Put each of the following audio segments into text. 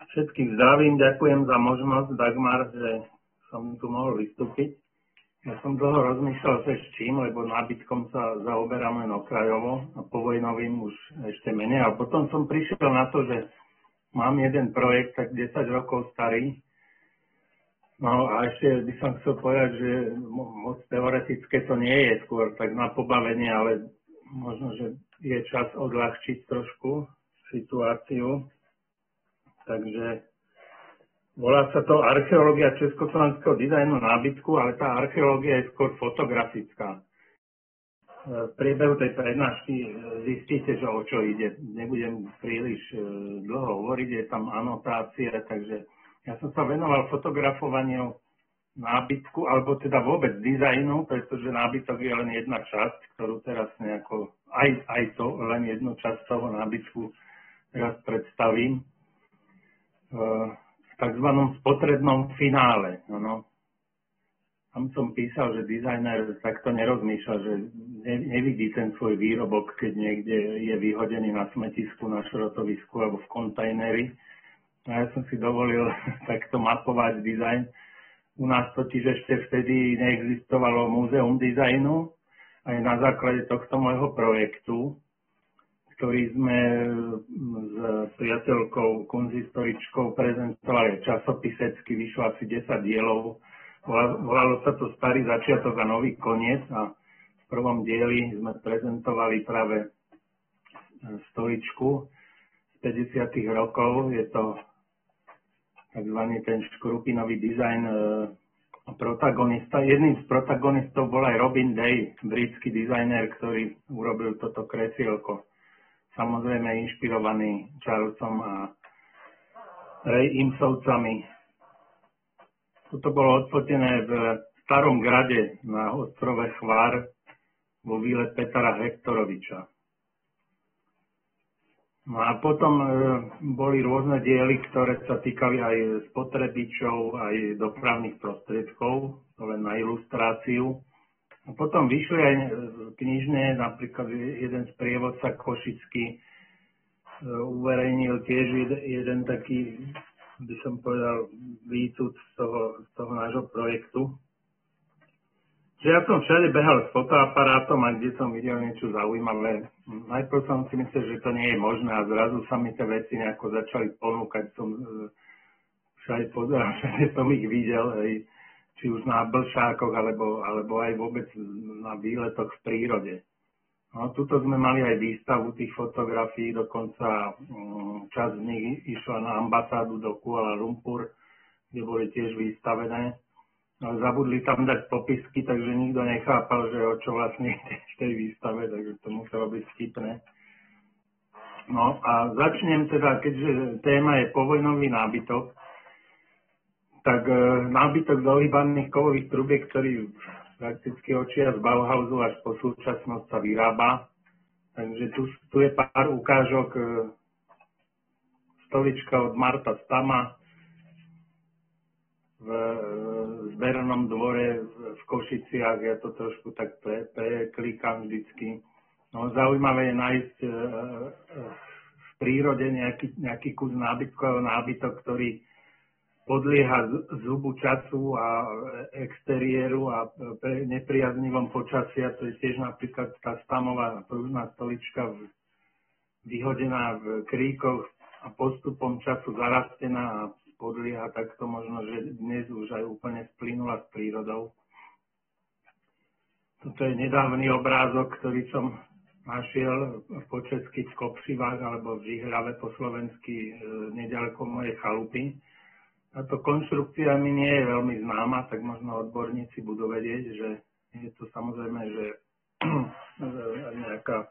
Všetkých zdravím, ďakujem za možnosť, Dagmar, že som tu mohol vystúpiť. Ja som dlho rozmýšľal sa s čím, lebo nábytkom sa zaoberám len okrajovo a povojnovým už ešte menej. A potom som prišiel na to, že mám jeden projekt, tak 10 rokov starý. No a ešte by som chcel povedať, že moc teoretické to nie je, skôr tak na pobavenie, ale možno, že je čas odľahčiť trošku situáciu. Takže volá sa to archeológia československého dizajnu nábytku, ale tá archeológia je skôr fotografická. V priebehu tej prednášky zistíte, že o čo ide. Nebudem príliš dlho hovoriť, je tam anotácia, takže ja som sa venoval fotografovaniu nábytku, alebo teda vôbec dizajnu, pretože nábytok je len jedna časť, ktorú teraz nejako, aj to, len jednu časť toho nábytku teraz predstavím. V takzvanom spotrebnom finále. No. Tam som písal, že dizajner takto nerozmýšľa, že nevidí ten svoj výrobok, keď niekde je vyhodený na smetisku, na šrotovisku alebo v kontajneri. A ja som si dovolil takto mapovať dizajn. U nás totiž ešte vtedy neexistovalo múzeum dizajnu. Aj na základe tohto môjho projektu, ktorý sme s priateľkou, kunzhistoričkou prezentovali časopisecky, vyšlo asi 10 dielov. Volalo sa to Starý začiatok a nový koniec a v prvom dieli sme prezentovali práve stoličku z 50. rokov. Je to takzvaný ten škrupinový dizajn protagonista. Jedným z protagonistov bol aj Robin Day, britský dizajner, ktorý urobil toto kresielko. Samozrejme inšpirovaný Charlesom a Ray Imsovcami. Toto bolo odfotené v Starom grade na ostrove Chvár vo víle Petra Hektoroviča. No a potom boli rôzne diely, ktoré sa týkali aj spotrebičov, aj dopravných prostriedkov, to len na ilustráciu. A potom vyšli aj knižne, napríklad jeden sprievodca Košický uverejnil tiež jeden taký, by som povedal, výcud z toho nášho projektu. Že ja som všade behal s fotoaparátom a kde som videl niečo zaujímavé. Najprv som si myslel, že to nie je možné a zrazu sa mi tie veci nejako začali ponúkať. Som všade pozeral, že som ich videl, či už na blšákoch, alebo aj vôbec na výletoch v prírode. No, tuto sme mali aj výstavu tých fotografií, dokonca časť z nich išla na ambasádu do Kuala Lumpur, kde boli tiež vystavené. Ale zabudli tam dať popisky, takže nikto nechápal, že o čo vlastne v tej výstave, takže to muselo byť vtipné. No a začnem teda, keďže téma je povojnový nábytok, tak nábytok z ohýbaných kovových trubiek, ktorý prakticky očia z Bauhausu až po súčasnosť sa vyrába. Takže tu je pár ukážok. Stolička od Marta Stama v zbernom dvore v Košiciach. Ja to trošku tak preklikám vždycky. No, zaujímavé je nájsť v prírode nejaký kus nábytkového nábytok, ktorý podlieha zubu času a exteriéru a nepriaznivom počasia. To je tiež napríklad tá stamová pružná stolička vyhodená v kríkoch a postupom času zarastená a podlieha takto možno, že dnes už aj úplne splynula s prírodou. Toto je nedávny obrázok, ktorý som našiel po česky v Kopřivách alebo v Žihrave po slovensky neďaleko mojej chalupy. Táto konštrukcia mi nie je veľmi známa, tak možno odborníci budú vedieť, že je to samozrejme, že nejaká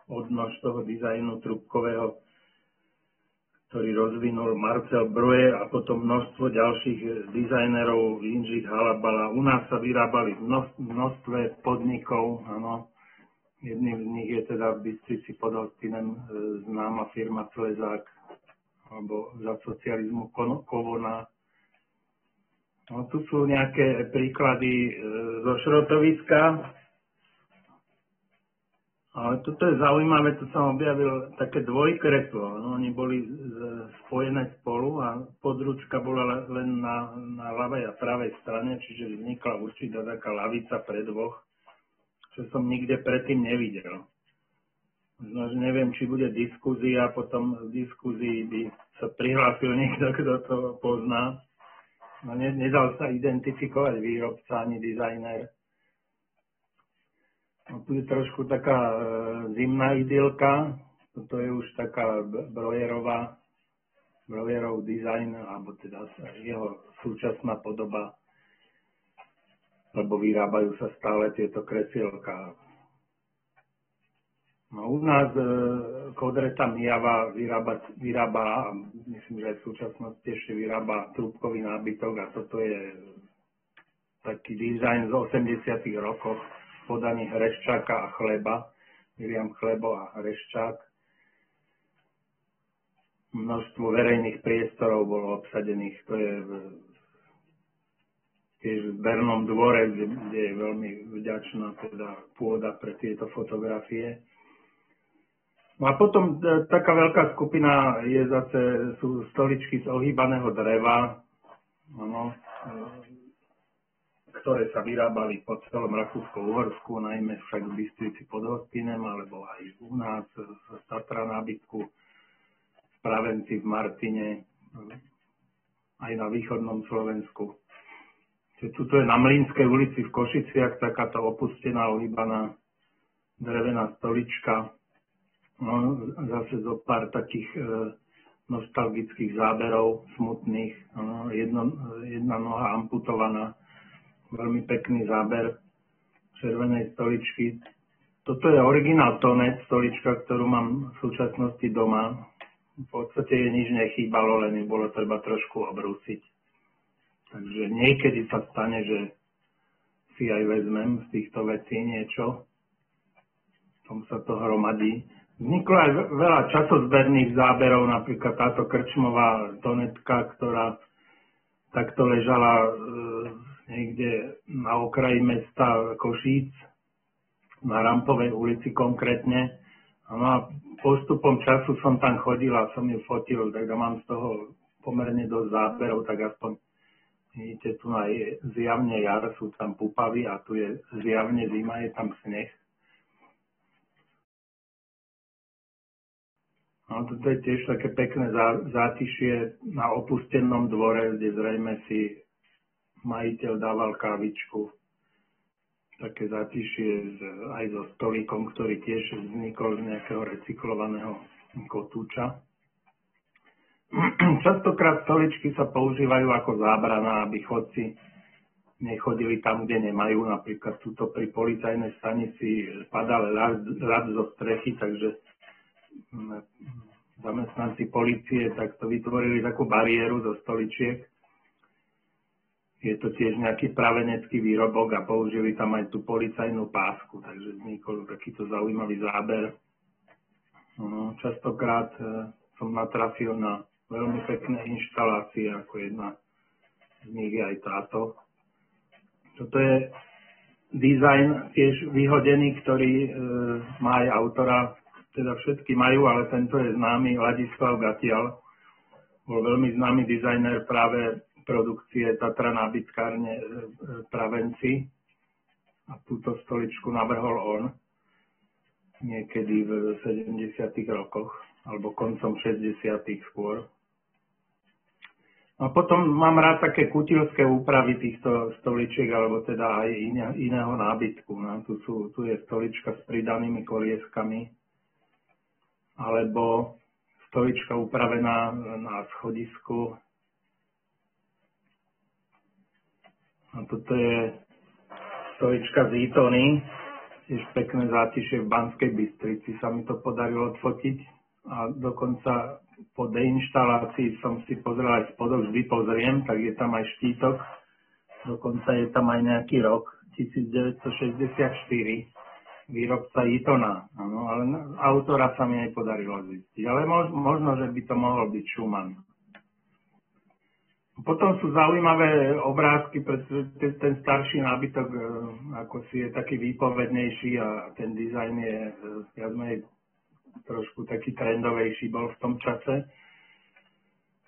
odnož toho dizajnu trubkového, ktorý rozvinul Marcel Breuer a potom množstvo ďalších dizajnerov, Jindřich Halabala. U nás sa vyrábali v množstve podnikov, áno. Jedným z nich je teda v Bystrici pod Hostinem známa firma Slezák, alebo za socializmu Kovona. No, tu sú nejaké príklady zo šrotoviska. Ale toto je zaujímavé, tu som objavil také dvojkreslo. No, oni boli spojené spolu a područka bola len na ľavej a pravej strane, čiže vznikla určitá taká lavica pre dvoch, čo som nikde predtým nevidel. Možno, že neviem, či bude diskúzia, potom v diskúzii by sa prihlásil niekto, kto to pozná. No, nedal sa identifikovať výrobca ani dizajner. No, tu je trošku taká zimná idylka, toto je už taká Breuerov dizajn, alebo teda jeho súčasná podoba, lebo vyrábajú sa stále tieto kresielka. No, u nás Kodreta Mijava vyrába, myslím, že aj v súčasnosti ešte vyrába trúbkový nábytok a toto je taký dizajn z 80. rokoch. Podaní Hreščáka a Chleba, Miriam Chlebo a Hreščák. Množstvo verejných priestorov bolo obsadených, to je tiež v Bernom dvore, kde je veľmi vďačná teda pôda pre tieto fotografie. No a potom taká veľká skupina sú stoličky z ohýbaného dreva, ktoré sa vyrábali po celom Rakúsko-Uhorsku, najmä však v Bystrici pod Hostinem, alebo aj u nás z Tatra nábytku, v Pravenci, v Martine, aj na východnom Slovensku. Tuto je na Mlynskej ulici v Košiciach takáto opustená, ohýbaná drevená stolička. No, zase zo pár takých nostalgických záberov, smutných. Jedna noha amputovaná. Veľmi pekný záber červenej stoličky. Toto je originál Tonet, stolička, ktorú mám v súčasnosti doma. V podstate jej nič nechýbalo, len ju bolo treba trošku obrúsiť. Takže niekedy sa stane, že si aj vezmem z týchto vecí niečo. Tom sa to hromadí. Vzniklo aj veľa časozberných záberov, napríklad táto krčmová Tonetka, ktorá takto ležala niekde na okraji mesta Košíc, na Rampovej ulici konkrétne. No a postupom času som tam chodil a som ju fotil, tak mám z toho pomerne dosť záberov, tak aspoň vidíte, tu je zjavne jar, sú tam púpavy a tu je zjavne zima, je tam sneh. No toto je tiež také pekné zátišie na opustenom dvore, kde zrejme si majiteľ dával kávičku. Také zátišie aj so stolíkom, ktorý tiež vznikol z nejakého recyklovaného kotúča. Častokrát stoličky sa používajú ako zábrana, aby chodci nechodili tam, kde nemajú. Napríklad tuto pri policajnej stanici padal ľad zo strechy, takže zamestnanci polície takto vytvorili takú bariéru zo stoličiek. Je to tiež nejaký pravenecký výrobok a použili tam aj tú policajnú pásku, takže vznikol takýto zaujímavý záber. No, častokrát som natrafil na veľmi pekné inštalácie, ako jedna z nich je aj táto. Toto je dizajn tiež vyhodený, ktorý má aj autora, teda všetky majú, ale tento je známy, Ladislav Gatial. Bol veľmi známy dizajner práve produkcie Tatra nábytkárne Pravenci a túto stoličku navrhol on niekedy v 70. rokoch alebo koncom 60. skôr. A potom mám rád také kutilské úpravy týchto stoličiek alebo teda aj iného nábytku. No, tu je stolička s pridanými kolieskami alebo stolička upravená na schodisku. A toto je stolička z Itony, tiež pekné zátišie v Banskej Bystrici sa mi to podarilo odfotiť. A dokonca po deinštalácii som si pozrel aj spodok, vždy pozriem, tak je tam aj štítok. Dokonca je tam aj nejaký rok, 1964, výrobca Itona. Ano, ale autora sa mi aj podarilo zistiť. Ale možno, že by to mohol byť Schumann. Potom sú zaujímavé obrázky, pretože ten starší nábytok ako si je taký výpovednejší a ten dizajn je viac menej trošku taký trendovejší bol v tom čase.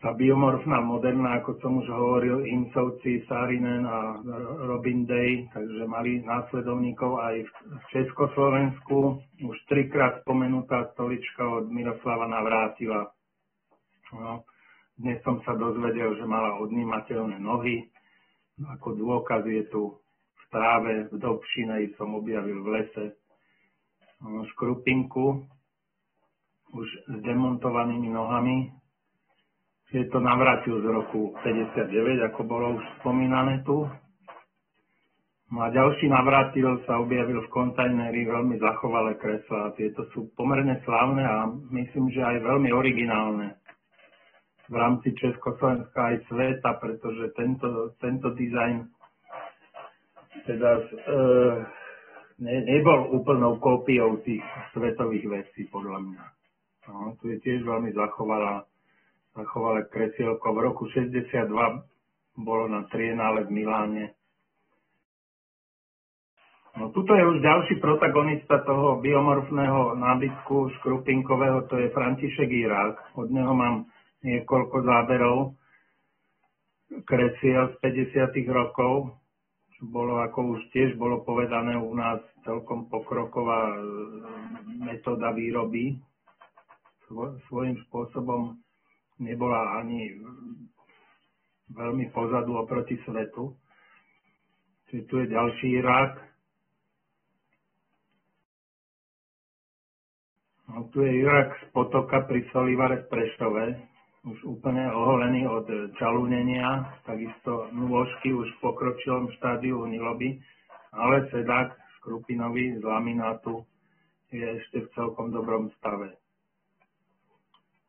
Tá biomorfná moderná, ako som už hovoril, Imsovci, Saarinen a Robin Day, takže mali následovníkov aj v Československu. Už 3-krát spomenutá stolička od Miroslava Navrátila. No, dnes som sa dozvedel, že mala odnímateľné nohy. Ako dôkaz je tu v tráve, v Dobšinej som objavil v lese škrupinku už s demontovanými nohami. Je to Navrátil z roku 59, ako bolo už spomínané tu. No a ďalší Navrátil sa objavil v kontajneri, veľmi zachovalé kreslá. Tieto sú pomerne slávne a myslím, že aj veľmi originálne v rámci Československa aj sveta, pretože tento dizajn teda nebol úplnou kópiou tých svetových vecí, podľa mňa. No, tu je tiež veľmi zachovalé kresielko. V roku 62 bolo na Trienále v Miláne. No, tuto je už ďalší protagonista toho biomorfného nábytku škrupinkového, to je František Jirák. Od neho mám niekoľko záberov kresiel z 50. rokov, čo bolo, ako už tiež bolo povedané u nás, celkom pokroková metóda výroby. Svojím spôsobom nebola ani veľmi pozadu oproti svetu. Čiže tu je ďalší Jirák. No, tu je Jirák z Potoka pri Solivare v Prešove. Už úplne oholený od čalúnenia. Takisto nôžky už v pokročilom štádiu uniloby. Ale sedák škrupinový z laminátu je ešte v celkom dobrom stave.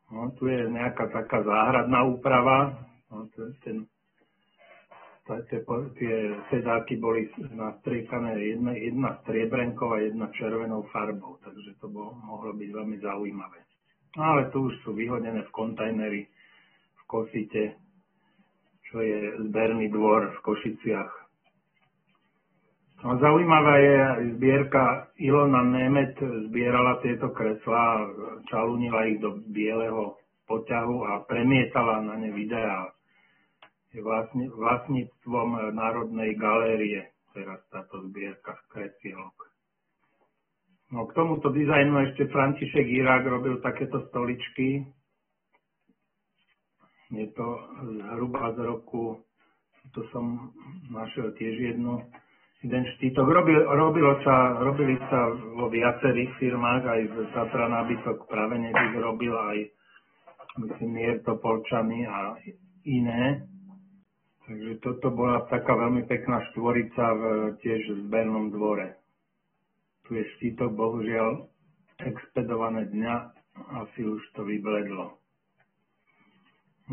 No, tu je nejaká taká záhradná úprava. No, tie sedáky boli nastriekané jedna striebrenkou a jedna červenou farbou, takže to mohlo byť veľmi zaujímavé. No, ale tu už sú vyhodené v kontajneri v Kosite, čo je zberný dvor v Košiciach. No, zaujímavá je zbierka. Ilona Nemet zbierala tieto kreslá, čalúnila ich do bieleho poťahu a premietala na ne videá. Je vlastníctvom Národnej galérie teraz táto zbierka kresielok. No, k tomuto dizajnu ešte František Jirák robil takéto stoličky. Je to zhruba z roku, to som našiel tiež jeden štítok. Robili sa vo viacerých firmách, aj z Tatra nábytok práve ich robil, aj myslím Mierto Polčany a iné. Takže toto bola taká veľmi pekná štvorica v tiež zbernom dvore. Tu je štítok, bohužiaľ expedované dňa, asi už to vybledlo.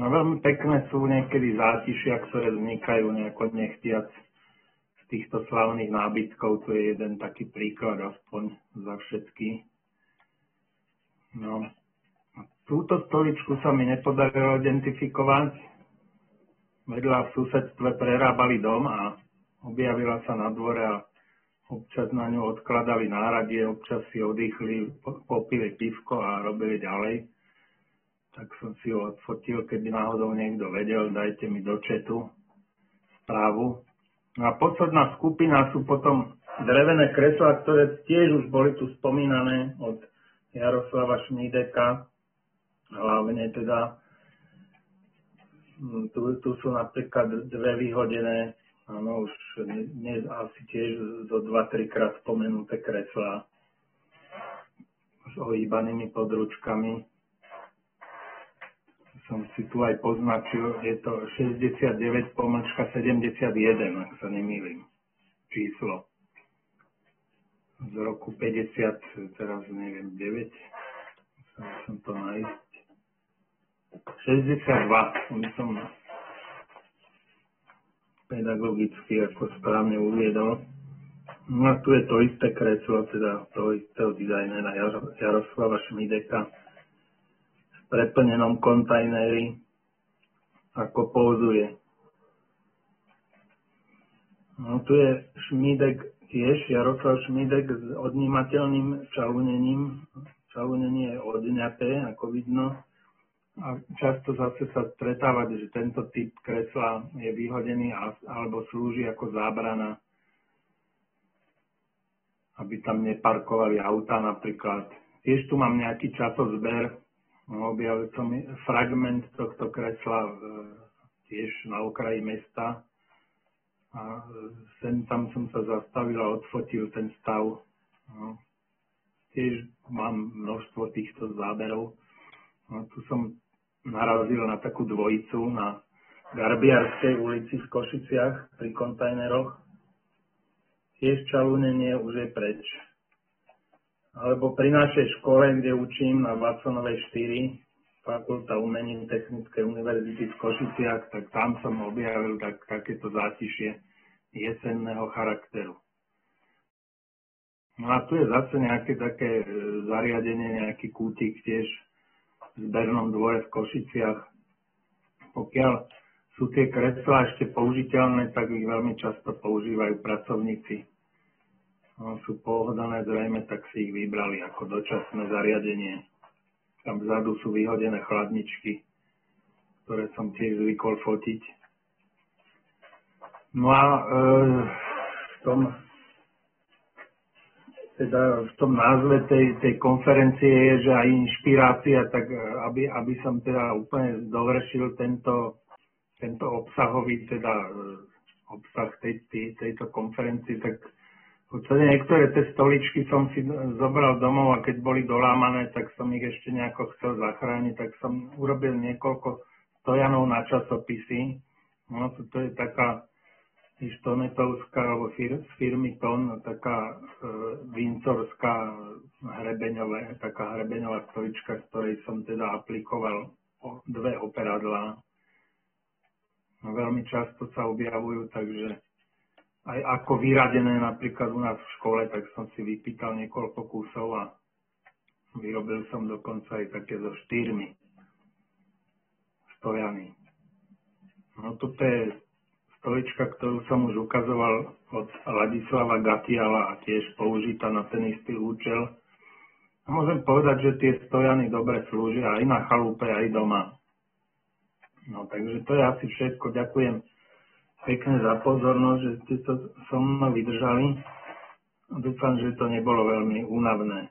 No, veľmi pekné sú niekedy zátišia, ktoré vznikajú nejako nechtiac týchto slavných nábytkov. Tu je jeden taký príklad, aspoň za všetky. No, túto stoličku sa mi nepodarilo identifikovať. Vedľa v susedstve prerábali dom a objavila sa na dvore a občas na ňu odkladali náradie, občas si oddychli, popili pivko a robili ďalej. Tak som si ho odfotil, keby náhodou niekto vedel, dajte mi do chatu správu. No a posledná skupina sú potom drevené kreslá, ktoré tiež už boli tu spomínané od Jaroslava Šmídeka. Hlavne teda tu sú napríklad dve vyhodené, áno, už asi tiež zo 2-3 krát spomenuté kreslá s ohýbanými područkami. Som si tu aj poznačil, je to 69-71, ak sa nemýlim, číslo. Z roku 50, teraz neviem, 9, som to nájsť. 62, som pedagogicky ako správne uviedol. No a tu je to isté kreslo, teda toho istého dizajnera Jaroslava Šmídeka, preplnenom kontajneri. ako pózuje. No tu je Šmídek tiež, Jaroslav Šmídek s odnímateľným čalunením. Čalunenie je odňaté, ako vidno. A často zase sa stretávať, že tento typ kresla je vyhodený alebo slúži ako zábrana, aby tam neparkovali auta napríklad. Tiež tu mám nejaký časozber. Objavil som fragment tohto kresla tiež na okraji mesta. A sem tam som sa zastavil a odfotil ten stav. No. Tiež mám množstvo týchto záberov. No, tu som narazil na takú dvojicu na Garbiarskej ulici v Košiciach pri kontajneroch. Tiež čalunenie už je preč. Alebo pri našej škole, kde učím na Watsonovej 4, Fakulta umení Technickej univerzity v Košiciach, tak tam som objavil takéto zátišie jesenného charakteru. No a tu je zase nejaké také zariadenie, nejaký kútik tiež v Zbernom dvore v Košiciach. Pokiaľ sú tie kreslá ešte použiteľné, tak ich veľmi často používajú pracovníci. No, sú pohodlné zrejme, tak si ich vybrali ako dočasné zariadenie. Tam vzadu sú vyhodené chladničky, ktoré som tiež zvykol fotiť. No a v tom názve tej konferencie je, že aj inšpirácia, tak aby som teda úplne dovršil tento obsahový obsah tejto konferencie, tak niektoré tie stoličky som si zobral domov a keď boli dolámané, tak som ich ešte nejako chcel zachrániť, tak som urobil niekoľko stojanov na časopisy. No, to je taká Štonetovská alebo z firmy Ton, taká Windsorská taká hrebeňová stolička, z ktorej som teda aplikoval dve operadlá. No, veľmi často sa objavujú, takže aj ako vyradené napríklad u nás v škole, tak som si vypýtal niekoľko kusov a vyrobil som dokonca aj také so 4 stojany. No toto je stolička, ktorú som už ukazoval od Ladislava Gatiala a tiež použitá na ten istý účel. A môžem povedať, že tie stojany dobre slúžia aj na chalupe, aj doma. No takže to je asi všetko. Ďakujem pekne za pozornosť, že ste to so mnou vydržali. Dúfam, že to nebolo veľmi únavné.